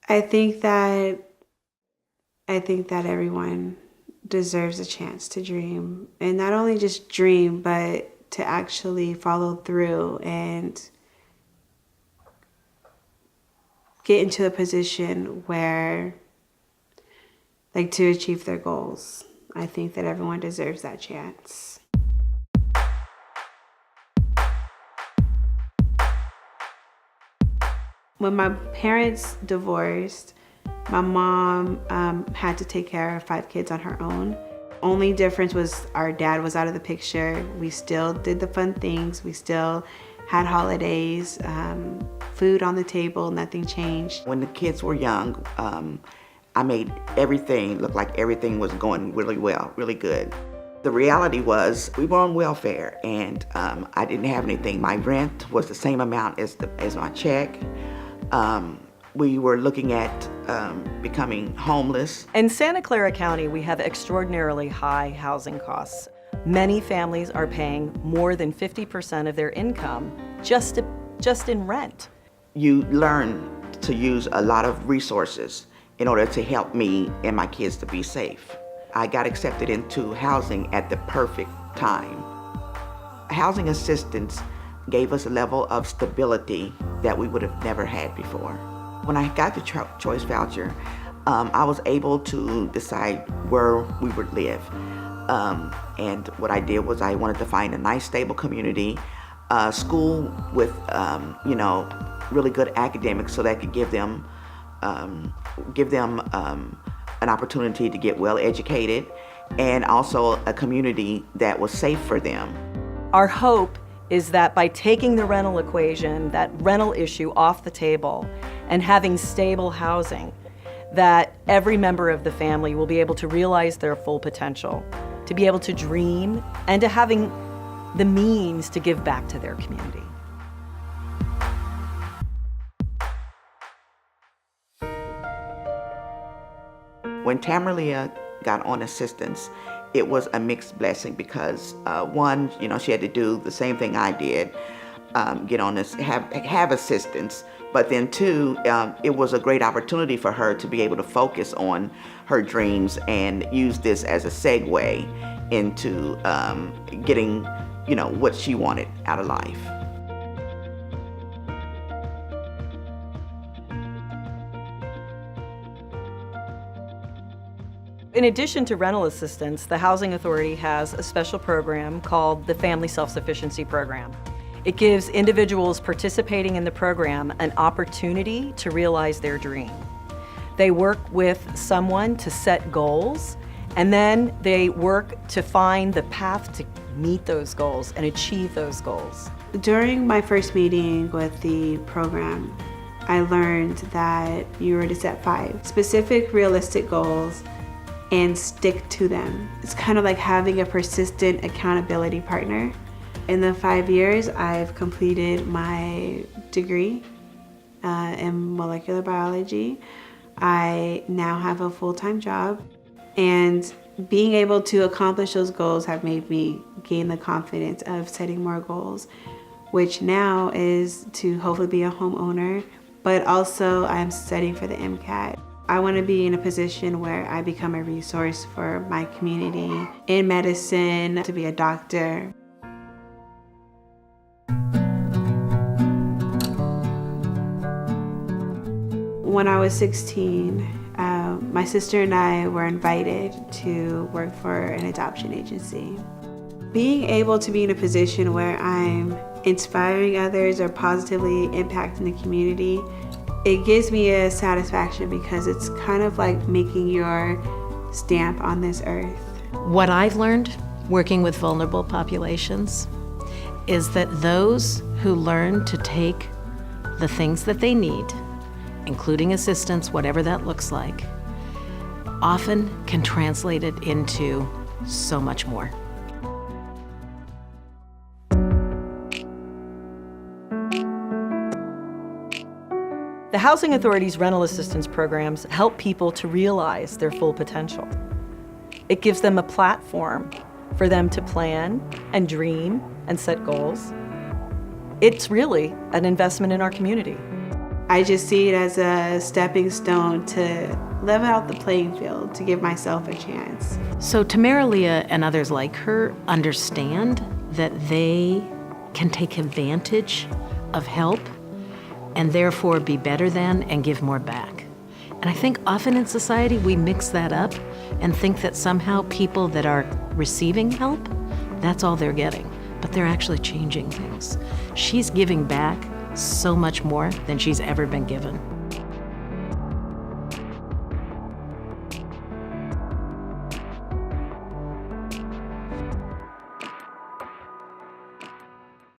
I think that I think that everyone deserves a chance to dream, and not only just dream, but to actually follow through and get into a position where, like, to achieve their goals. I think that everyone deserves that chance. When my parents divorced, my mom had to take care of 5 kids on her own. Only difference was our dad was out of the picture. We still did the fun things. We still had holidays, food on the table, nothing changed. When the kids were young, I made everything look like everything was going really well, really good. The reality was we were on welfare, and I didn't have anything. My rent was the same amount as my check. We were looking at becoming homeless. In Santa Clara County, we have extraordinarily high housing costs. Many families are paying more than 50% of their income just in rent. You learn to use a lot of resources in order to help me and my kids to be safe. I got accepted into housing at the perfect time. Housing assistance gave us a level of stability that we would have never had before. When I got the choice voucher, I was able to decide where we would live. And what I did was I wanted to find a nice, stable community, school with, really good academics so that I could give them an opportunity to get well educated, and also a community that was safe for them. Our hope is that by taking the rental equation, that rental issue off the table, and having stable housing, that every member of the family will be able to realize their full potential, to be able to dream, and to having the means to give back to their community. When Tamerlia got on assistance, it was a mixed blessing because one, she had to do the same thing I did, get on this, have assistance. But then two, it was a great opportunity for her to be able to focus on her dreams and use this as a segue into getting, what she wanted out of life. In addition to rental assistance, the Housing Authority has a special program called the Family Self-Sufficiency Program. It gives individuals participating in the program an opportunity to realize their dream. They work with someone to set goals, and then they work to find the path to meet those goals and achieve those goals. During my first meeting with the program, I learned that you were to set 5 specific, realistic goals and stick to them. It's kind of like having a persistent accountability partner. In the 5 years, I've completed my degree in molecular biology. I now have a full-time job, and being able to accomplish those goals have made me gain the confidence of setting more goals, which now is to hopefully be a homeowner, but also I'm studying for the MCAT. I want to be in a position where I become a resource for my community in medicine, to be a doctor. When I was 16, my sister and I were invited to work for an adoption agency. Being able to be in a position where I'm inspiring others or positively impacting the community, it gives me a satisfaction because it's kind of like making your stamp on this earth. What I've learned working with vulnerable populations is that those who learn to take the things that they need, including assistance, whatever that looks like, often can translate it into so much more. The Housing Authority's rental assistance programs help people to realize their full potential. It gives them a platform for them to plan and dream and set goals. It's really an investment in our community. I just see it as a stepping stone to level out the playing field, to give myself a chance. So Tamara Leah and others like her understand that they can take advantage of help and therefore be better than and give more back. And I think often in society we mix that up and think that somehow people that are receiving help, that's all they're getting. But they're actually changing things. She's giving back so much more than she's ever been given.